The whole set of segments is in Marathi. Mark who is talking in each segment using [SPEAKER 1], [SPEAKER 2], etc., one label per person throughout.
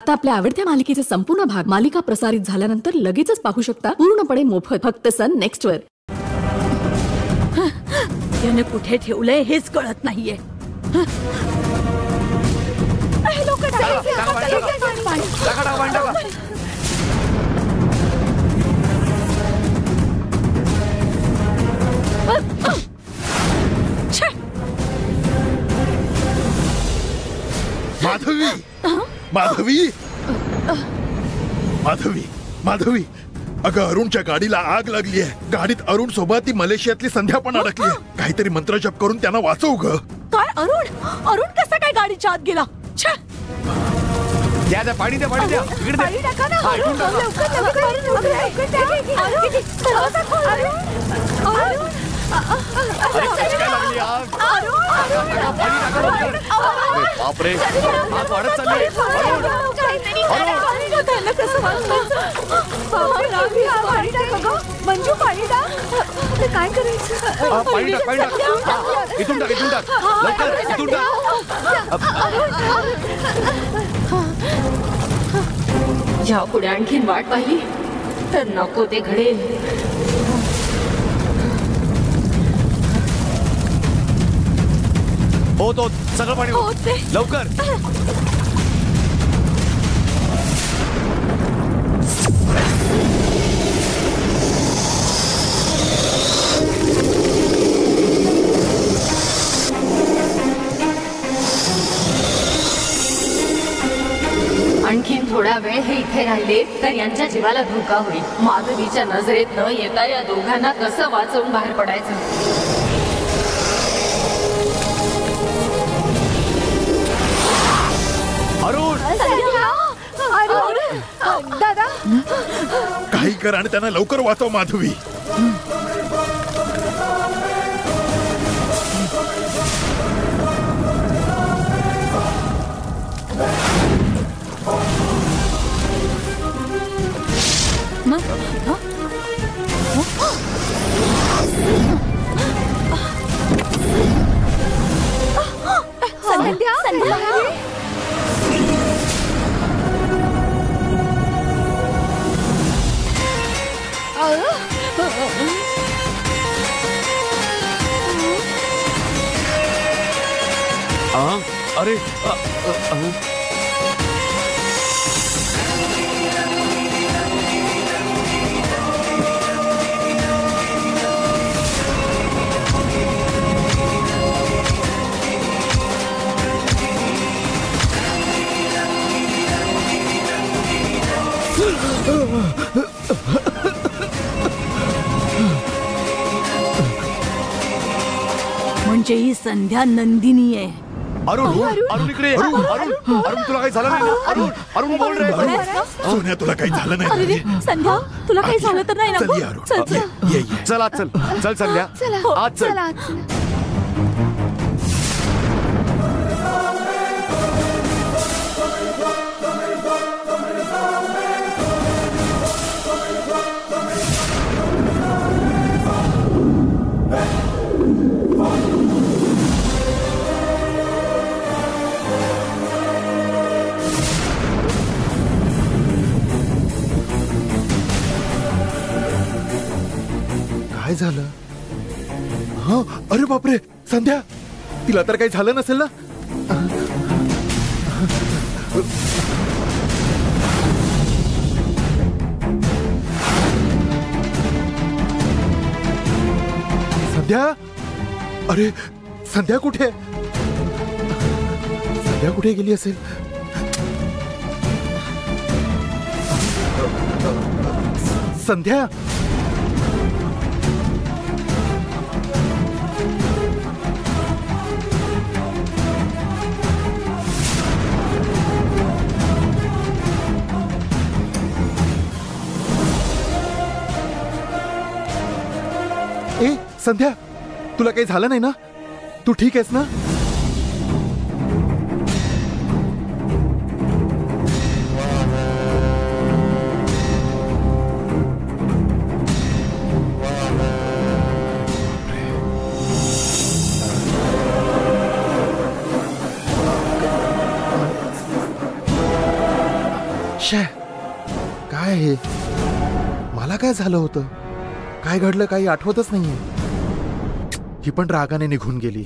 [SPEAKER 1] आता आपल्या आवडत्या मालिकेचे संपूर्ण भाग मालिका प्रसारित झाल्यानंतर लगेचच पाहू शकता पूर्णपणे मोफत फक्त सन नेक्स्ट वर.
[SPEAKER 2] याने कुठे ठेवलंय हेच कळत नाहीये.
[SPEAKER 3] माधवी माधवी माधवी माधवी अगं अरुणच्या गाडीला आग लागली आहे. गाडीत अरुण सोबत ती मलेशियातली संध्या पण अडकली आहे. काहीतरी मंत्रजप करून त्यांना वाचव ग.
[SPEAKER 2] काय अरुण कसा काय गाडीच्या आत गेला?
[SPEAKER 4] द्या पाणी द्या पाणी द्या इकडे द्या. बापरे आग वाढत चालली.
[SPEAKER 2] मंजू पाणी टाक. काय करायचं?
[SPEAKER 4] पाणी टाक पाणी टाक. इथून टाक इथून टाक लवकर इथून टाक.
[SPEAKER 1] या पुढे आणखीन वाट पाहिली तर नको ते घडेल.
[SPEAKER 4] हो तो सगळं पाणी लवकर.
[SPEAKER 1] आणखीन थोडा वेळ हे इथे राहिले तर यांच्या जीवाला धोका होईल. माधवीच्या नजरेत न येता या दोघांना कसं वाचवून बाहेर पडायचं?
[SPEAKER 2] दादा
[SPEAKER 3] काही कर आणि त्यांना लवकर वाचव माधवी.
[SPEAKER 4] अरे
[SPEAKER 2] म्हणजे ही संध्या नंदिनी आहे.
[SPEAKER 4] अरुण इकडे. अरुण तुला काही झालं नाही ना? अरुण बोल रे.
[SPEAKER 3] सोन्या तुला काही झालं नाही.
[SPEAKER 2] संध्या तुला काही झालं तर नाही ना?
[SPEAKER 3] चल अरुण ये
[SPEAKER 4] चल आज चल संध्या आज चल.
[SPEAKER 3] काय झालं? हा अरे बापरे संध्या तिला तर काही झालं नसेल ना? संध्या अरे संध्या कुठे? संध्या कुठे गेली असेल? संध्या ए संध्या तुला काही झालं नाही ना? तू ठीक आहेस ना? शे, काय हे? मला काय झालं होतं? काय घडलं काही आठवतच नाहीये. ही पण रागाने निघून गेली.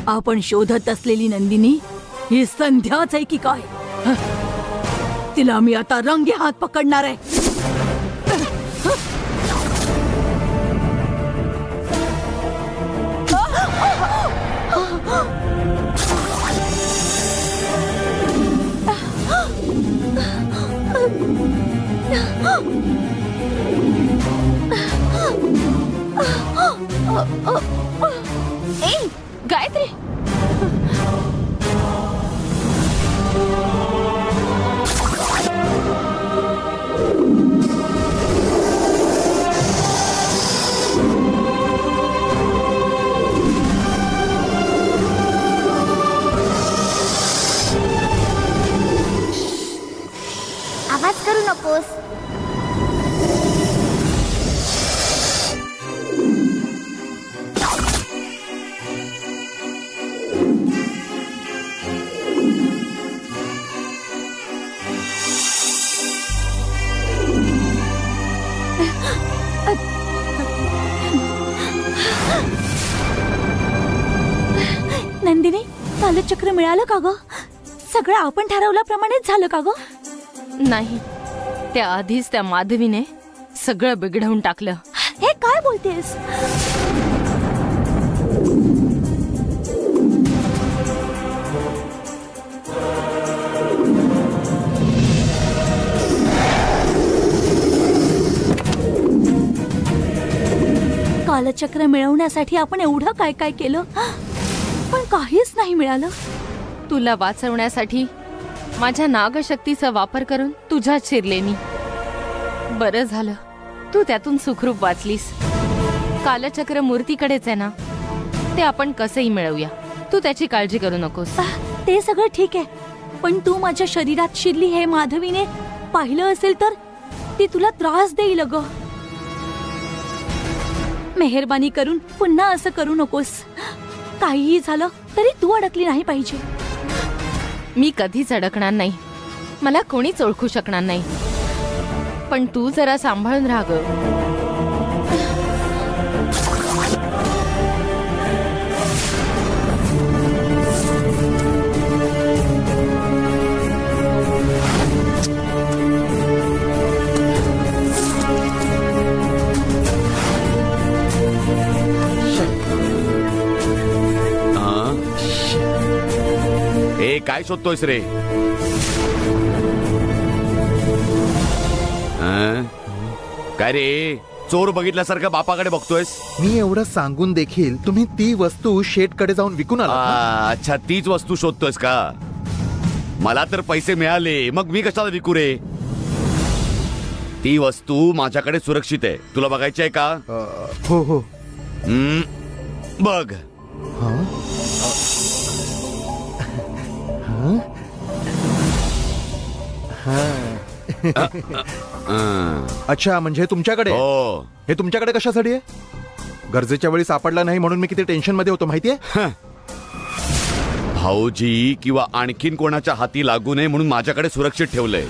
[SPEAKER 2] आपण शोधत असलेली नंदिनी ही संध्याच आहे की काय? तिला मी आता रंगे हात पकडणार आहे.
[SPEAKER 1] ए गायत्री,
[SPEAKER 5] आवाज करू नकोस.
[SPEAKER 2] नंदिनी, कालचक्र मिळालं का ग? सगळं आपण ठरवल्याप्रमाणेच झालं का ग?
[SPEAKER 1] नाही, त्या आधीच त्या माधवीने सगळं बिघडवून टाकलं.
[SPEAKER 2] हे काय बोलतेस? कालचक्र मिळवण्यासाठी आपण एवढं काय काय केलं, पण काहीच नाही मिळालं.
[SPEAKER 1] तुला वाचवण्यासाठी माझ्या नागशक्तीचा वापर करून तुझ्यात शिरले मी. बरं झालं तू त्यातून सुखरूप वाचलीस. कालचक्र मूर्तीकडेच आहे ना, ते आपण कसंही मिळवूया. तू त्याची काळजी करू नकोस.
[SPEAKER 2] ते सगळं ठीक आहे, पण तू माझ्या शरीरात शिरली हे माधवीने पाहिलं असेल तर ती तुला त्रास देईल ग. मेहरबानी करून पुन्हा असं करू नकोस. काहीही झालं तरी तू अडकली नाही पाहिजे.
[SPEAKER 1] मी कधीच अडकणार नाही, मला कोणीच ओळखू शकणार नाही. पण तू जरा सांभाळून राहा ग.
[SPEAKER 4] ए काय शोधतोयस रे? काय रे, चोर बघितल्यासारखं बापाकडे बघतोयस?
[SPEAKER 3] मी एवढं सांगून देखील तुम्ही ती वस्तू शेठकडे जाऊन विकून आला.
[SPEAKER 4] अच्छा, तीच वस्तू शोधतोयस का? मला तर पैसे मिळाले, मग मी कशाला विकू रे? ती वस्तू माझ्याकडे सुरक्षित आहे. तुला बघायची आहे का?
[SPEAKER 3] हो हो.
[SPEAKER 4] बघ.
[SPEAKER 3] अच्छा, म्हणजे तुमच्याकडे?
[SPEAKER 4] हो.
[SPEAKER 3] हे तुमच्याकडे कशासाठी आहे? गरजेच्या वेळी सापडला नाही म्हणून मी किती टेन्शन मध्ये होतो माहितीये?
[SPEAKER 4] भाऊजी किंवा आणखीन कोणाच्या हाती लागू नये म्हणून माझ्याकडे सुरक्षित ठेवलंय.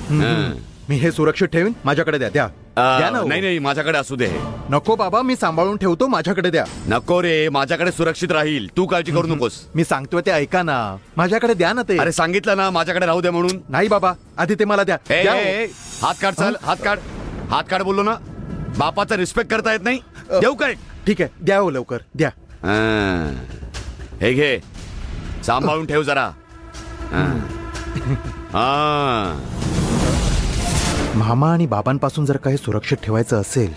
[SPEAKER 3] मी हे सुरक्षित ठेवीन. माझ्याकडे द्या. द्या ना.
[SPEAKER 4] नाही नाही, माझ्याकडे असू दे.
[SPEAKER 3] नको बाबा, मी सांभाळून ठेवतो. माझ्याकडे द्या.
[SPEAKER 4] नको रे, माझ्याकडे सुरक्षित राहील. तू काळजी करू नकोस.
[SPEAKER 3] मी सांगतोय ते ऐका ना. माझ्याकडे द्या ना ते.
[SPEAKER 4] अरे सांगितलं ना माझ्याकडे राहू दे म्हणून.
[SPEAKER 3] नाही बाबा, आधी ते मला द्या. द्या.
[SPEAKER 4] हात काढ, चल हात काढ. हात काढ बोललो ना. बापाचा रिस्पेक्ट करता येत नाही? देऊ काय?
[SPEAKER 3] ठीक आहे, द्या हो लवकर द्या.
[SPEAKER 4] हे घे, सांभाळून ठेव जरा.
[SPEAKER 3] मामा आणि बाबांपासून जर काही सुरक्षित ठेवायचं असेल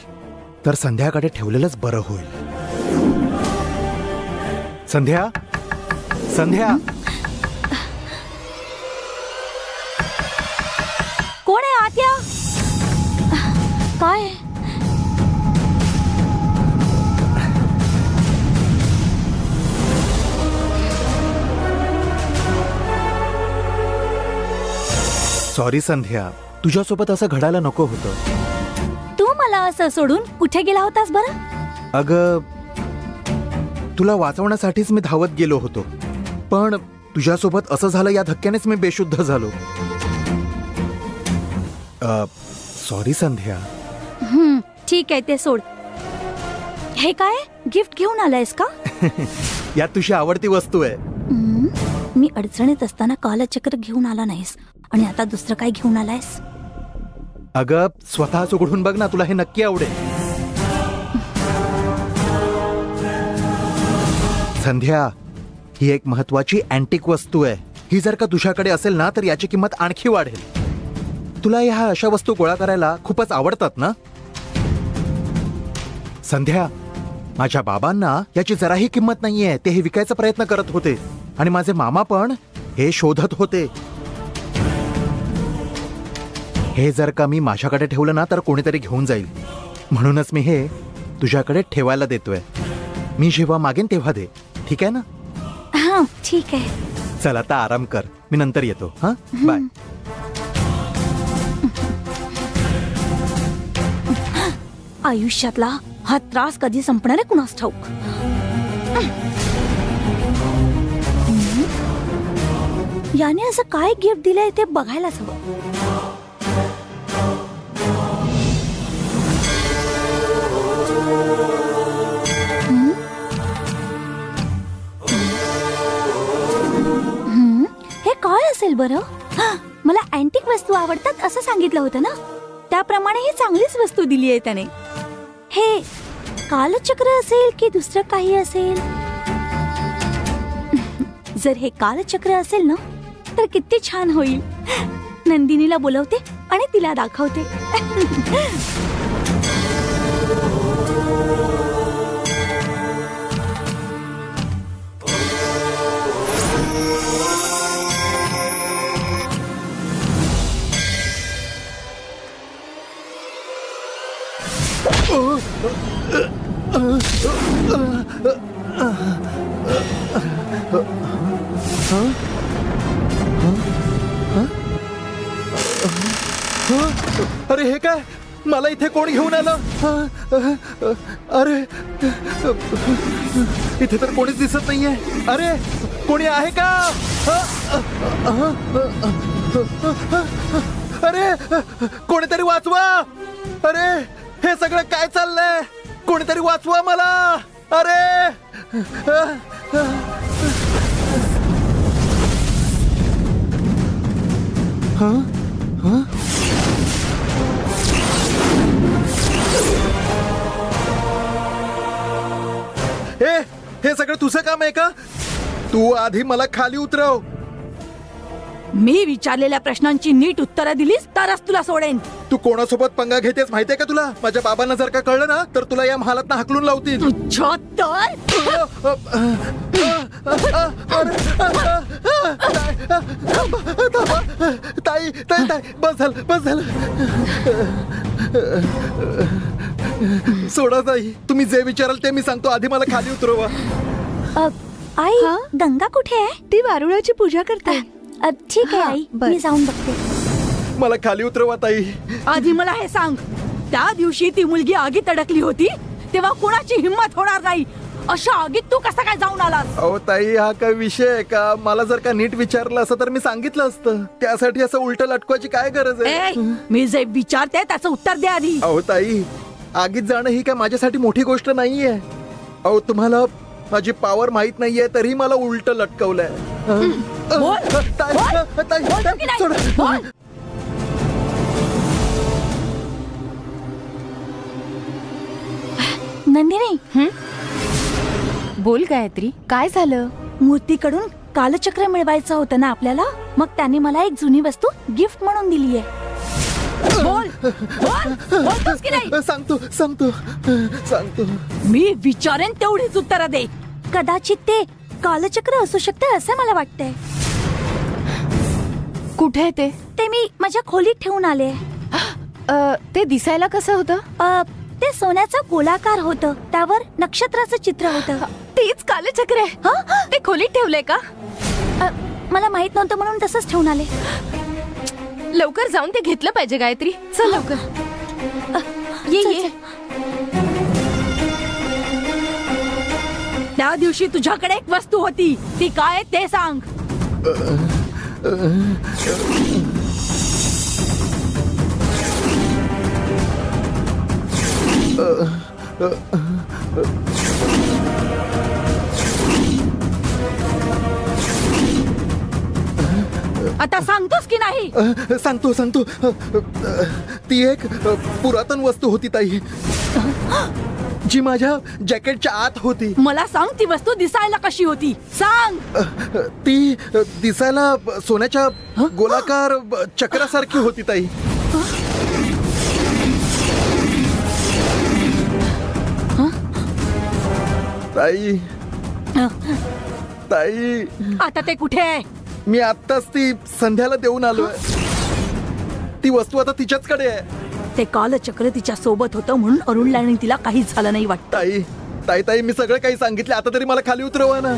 [SPEAKER 3] तर संध्याकडे ठेवलेलंच बरं होईल. संध्या, संध्या.
[SPEAKER 2] कोण आहे आत्या? काय?
[SPEAKER 3] सॉरी संध्या, तुझ्यासोबत असं घडायला नको होतं.
[SPEAKER 2] तू मला असं सोडून कुठे गेला होतास बरं?
[SPEAKER 3] अगं तुला वाचवण्यासाठीच मी धावत गेलो होतो, पण तुझ्यासोबत असं झालं या धक्क्यानेच मी बेशुद्ध झालो. सॉरी संध्या.
[SPEAKER 2] ठीक आहे, ते सोड. हे काय गिफ्ट घेऊन आलायस का?
[SPEAKER 3] यात तुझी आवडती वस्तू आहे.
[SPEAKER 2] मी अडचणीत असताना कालचक्र घेऊन आला नाहीस आणि आता दुसरं काय घेऊन आलायस?
[SPEAKER 3] अगं स्वतःच उघडून बघ ना, तुला हे नक्की आवडेल. संध्या, ही एक महत्वाची अँटिक वस्तू आहे. ही जर का तुझ्याकडे असेल ना तर याची किंमत आणखी वाढेल. तुला ह्या अशा वस्तू गोळा करायला खूपच आवडतात ना? संध्या, माझ्या बाबांना याची जराही किंमत नाहीये. ते हे विकायचा प्रयत्न करत होते आणि माझे मामा पण हे शोधत होते. हे जर का मी माझ्याकडे ठेवलं ना तर कोणीतरी घेऊन जाईल. म्हणूनच मी हे तुझ्याकडे ठेवायला देतोय. मी जेव्हा मागेन तेव्हा दे, ठीक आहे ना?
[SPEAKER 2] हा, ठीक आहे.
[SPEAKER 3] चल आता आराम कर, मी नंतर येतो. हा, बाय.
[SPEAKER 2] आयुष्यातला हा त्रास कधी संपणार आहे कुणास ठाऊक. याने असं काय गिफ्ट दिलंय ते बघायलाच हवं. हे काय असेल बरं? मला अँटिक वस्तू आवडतात असं सांगितलं होतं ना, त्याप्रमाणे ही चांगलीच वस्तू दिली आहे त्याने. हे कालचक्र असेल की दुसरं काही असेल? जर हे कालचक्र असेल ना तर किती छान होईल. नंदिनीला बोलवते आणि तिला दाखवते.
[SPEAKER 3] अरे हे काय? मला इथे कोण घेऊन आलं? अरे इथे तर कोणीच दिसत नाहीये. अरे कोणी आहे का? अरे कोणीतरी वाचवा. अरे हे सगळं काय चाललंय? कोणीतरी वाचवा मला. अरे हे सगळं तुझं काम आहे का? तू आधी मला खाली उतरव.
[SPEAKER 2] मी विचारलेल्या प्रश्नांची नीट उत्तरं दिलीस तरच तुला सोडेन.
[SPEAKER 3] तू कोणासोबत पंगा घेतेस माहितीये का तुला? माझ्या बाबांना जर का कळलं ना तर तुला या महालात हाकलून लावतील.
[SPEAKER 2] तुझ्या तर
[SPEAKER 3] ताई ताई ताई, बस झालं बस झालं. सोडा ताई, तुम्ही जे विचाराल ते मी सांगतो. आधी मला खाली उतरवा.
[SPEAKER 2] आई, गंगा कुठे आहे?
[SPEAKER 6] ती वारुळाची पूजा करते.
[SPEAKER 2] ठीक आहे आई, मी जाऊन बघते.
[SPEAKER 3] मला खाली उतरवा ताई.
[SPEAKER 2] आधी मला हे सांग, त्या दिवशी ती मुलगी आगीत अडकली होती तेव्हा कोणाची हिंमत होणार नाही. अशा आगीत तू कसा काय जाऊन आलास?
[SPEAKER 3] अहो ताई, हा काय विषय आहे का? मला जर का नीट विचारलं असं तर मी सांगितलं असतं. त्यासाठी असं उलट लटकवायची काय गरज आहे?
[SPEAKER 2] मी जे विचारते त्याचं उत्तर दे आधी.
[SPEAKER 3] अहो ताई, आगीत जाणं ही काय माझ्यासाठी मोठी गोष्ट नाहीये. अहो तुम्हाला माझी पावर माहित नाहीये तरी मला उलट लटकवलंय.
[SPEAKER 2] नंदिनी,
[SPEAKER 1] बोल गायत्री, काय झालं?
[SPEAKER 2] मूर्तीकडून कालचक्र मिळवायचं होतं ना आपल्याला, मग त्याने मला एक जुनी वस्तू गिफ्ट म्हणून दिली आहे. बोल, बोलतोस की नाही?
[SPEAKER 3] सांगतो सांगतो सांगतो.
[SPEAKER 2] मी विचारेन तेवढीच उत्तरं दे. कदाचित ते कालचक्र असू शकते असं मला वाटतंय.
[SPEAKER 1] कुठे आहे ते?
[SPEAKER 2] ते मी माझ्या खोलीत ठेवून आले.
[SPEAKER 1] ते दिसायला कसं होतं?
[SPEAKER 2] ते सोन्याचं गोलाकार होतं, त्यावर नक्षत्राचं चित्र होतं.
[SPEAKER 1] तेच कालचक्र आहे. ते खोलीत ठेवलंय का?
[SPEAKER 2] मला माहित नव्हतं म्हणून तसंच ठेवून आले.
[SPEAKER 1] लवकर जाऊन ते घेतलं पाहिजे गायत्री. चल लवकर ये.
[SPEAKER 2] त्या त्या दिवशी तुझ्याकडे एक वस्तू होती, ती काय ते सांग. आता सांगतोस की नाही?
[SPEAKER 3] सांगतो सांगतो. ती एक पुरातन वस्तू होती ताई, जी माझ्या जॅकेटच्या आत होती.
[SPEAKER 2] मला सांग, ती वस्तू दिसायला कशी होती सांग.
[SPEAKER 3] ती दिसायला सोन्याच्या गोलाकार चक्रासारखी होती ताई. ताई ताई,
[SPEAKER 2] आता ते कुठे आहे?
[SPEAKER 3] मी आत्ताच ती संध्याला देऊन आलोय. ती वस्तू आता तिच्याचकडे आहे.
[SPEAKER 2] ते कालचक्र तिच्या सोबत होतं म्हणून अरुणला आणि तिला काहीच झालं नाही वाटत.
[SPEAKER 3] ताई ताई ताई, मी सगळं काही सांगितलं, आता तरी मला खाली उतरवा ना.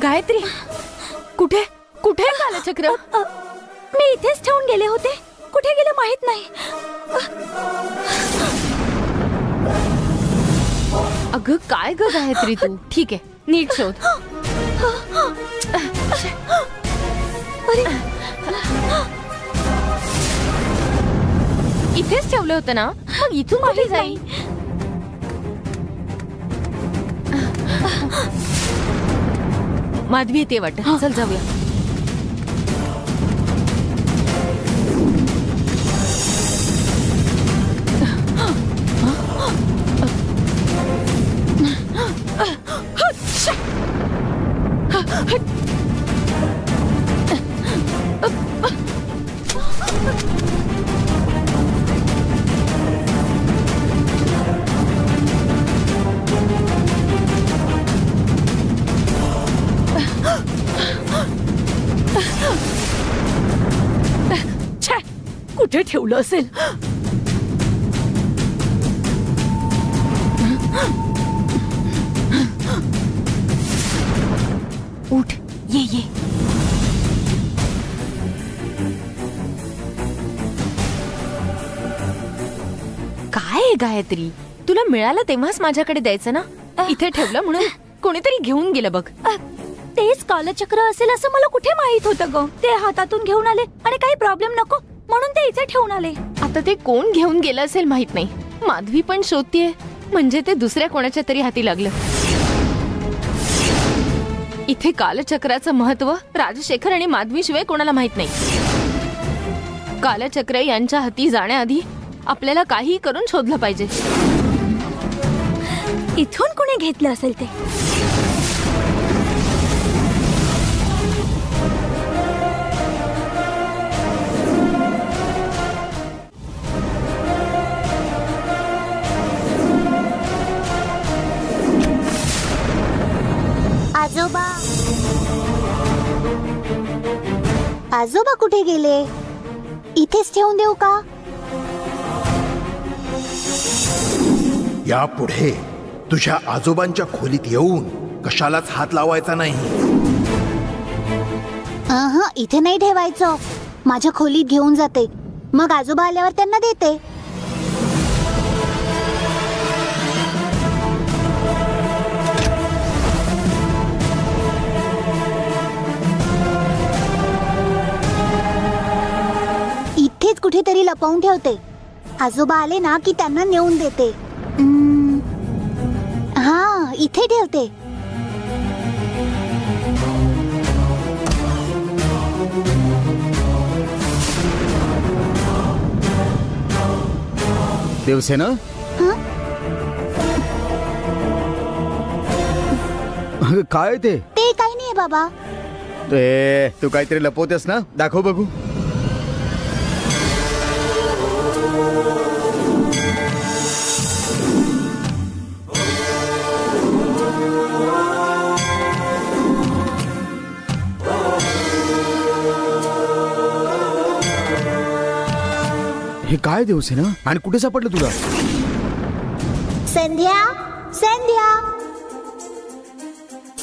[SPEAKER 1] गायत्री, कुठे कुठे कालचक्र?
[SPEAKER 2] मी इथेच ठेवून गेले होते. कुठे गेले माहित नाही.
[SPEAKER 1] अगं काय ग गायत्री तू? ठीक आहे, नीट शोध. इथेच ठेवलं होतं ना, मग इथून कुठे जाईल? माधवी ते वाटत. चल जाऊया.
[SPEAKER 2] कुठे ठेवलं असेल?
[SPEAKER 1] उठ, ये ये. काय गायत्री, तुला मिळालं तेव्हाच माझ्याकडे द्यायचं ना. इथे ठेवलं म्हणून कोणीतरी घेऊन गेलं बघ.
[SPEAKER 2] तेच कालचक्र असेल असं मला कुठे माहित होतं ग. ते हातातून घेऊन आले आणि काही प्रॉब्लेम नको म्हणून ते इथे ठेवून आले.
[SPEAKER 1] आता ते कोण घेऊन गेलं असेल माहित नाही. माधवी पण शोधतीये, म्हणजे ते दुसऱ्या कोणाच्या तरी हाती लागलं. इथे कालचक्राचं महत्व राजशेखर आणि माधवी शिवाय कोणाला माहित नाही. कालचक्र यांच्या हाती जाण्याआधी आपल्याला काही करून शोधलं पाहिजे.
[SPEAKER 2] इथून कोणी घेतलं असेल ते?
[SPEAKER 5] आजोबा, आजोबा कुठे गेले? इथेच ठेवून देऊ का?
[SPEAKER 3] यापुढे तुझ्या आजोबांच्या खोलीत येऊन कशालाच हात लावायचा नाही.
[SPEAKER 5] इथे नाही ठेवायचं. माझ्या खोलीत घेऊन जाते, मग आजोबा आल्यावर त्यांना देते. इथेच कुठेतरी लपवून ठेवते. आजोबा आले ना की त्यांना नेऊन देते. हा, इथे ठेवते.
[SPEAKER 6] देवसेना, काय ते?
[SPEAKER 5] ते काही नाहीये बाबा.
[SPEAKER 6] तू काहीतरी लपवतेस ना, दाखव बघू. हे काय दिवस आहे ना, आणि कुठे सापडलं तुला?
[SPEAKER 5] संध्या, संध्या,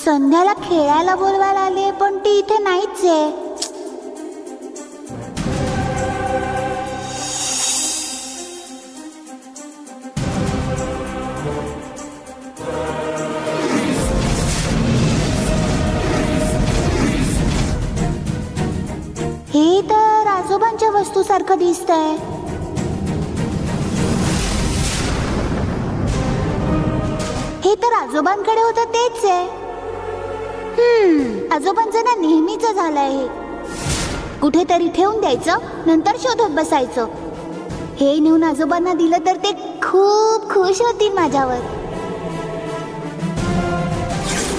[SPEAKER 5] संध्याला खेळायला बोलवायला आले पण ती इथे नाहीच आहे. हे तर आजोबांच्या वस्तू सारखं दिसतंय. हे तर आजोबांकडे होतं तेच आहे. आजोबांचं ना नेहमीच झालंय हे. कुठेतरी ठेवून द्यायचं, नंतर शोधत बसायचं. हे नेऊन आजोबांना दिलं तर ते खूप खुश होतील माझ्यावर.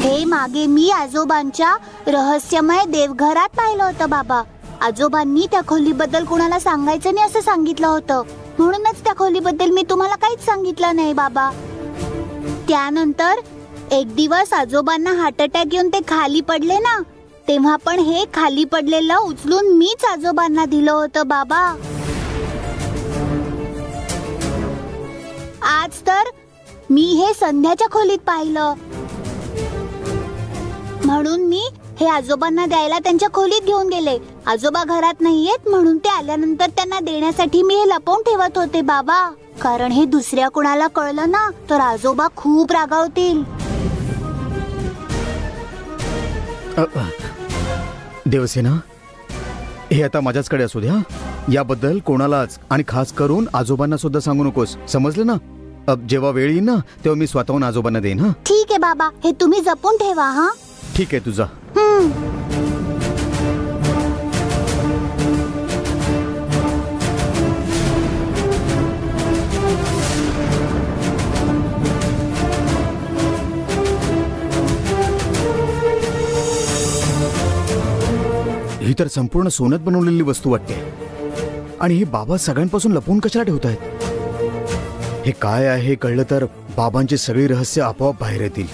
[SPEAKER 5] हे मागे मी आजोबांच्या रहस्यमय देवघरात पाहिलं होतं बाबा. आजोबांनी त्या खोलीबद्दल कुणाला सांगायचं नाही असं सांगितलं होतं. म्हणूनच त्या खोलीबद्दल मी तुम्हाला काहीच सांगितलं नाही बाबा. त्यानंतर एक दिवस आजोबांना हार्ट अटॅक येऊन ते खाली पडले ना, तेव्हा पण हे खाली पडलेलं उचलून मीच आजोबांना दिलं होतं बाबा. आज तर मी हे संध्याच्या खोलीत पाहिलं, म्हणून मी हे आजोबांना द्यायला त्यांच्या खोलीत घेऊन गेले. आजोबा घरात नाहीयेत म्हणून ते आल्यानंतर त्यांना देण्यासाठी मी हे लपवून ठेवत होते बाबा. कारण हे दुसऱ्या कुणाला कळलं ना तर आजोबा खूप रागावतील.
[SPEAKER 6] देवसेना, हे आता माझ्याचकडे असू द्या. याबद्दल कोणालाच आणि खास करून आजोबांना सुद्धा सांगू नकोस, समजलं ना? जेव्हा वेळ येईल ना तेव्हा मी स्वतःहून आजोबांना देईन. हा
[SPEAKER 5] ठीक आहे बाबा, हे तुम्ही जपून ठेवा. हा
[SPEAKER 6] ठीक आहे, तुझा. ही तर संपूर्ण सोन्यात बनवलेली वस्तू वाटते. आणि हे बाबा सगळ्यांपासून लपवून कशाला ठेवत आहेत? हे काय आहे कळलं तर बाबांची सगळी रहस्य आपोआप बाहेर येतील.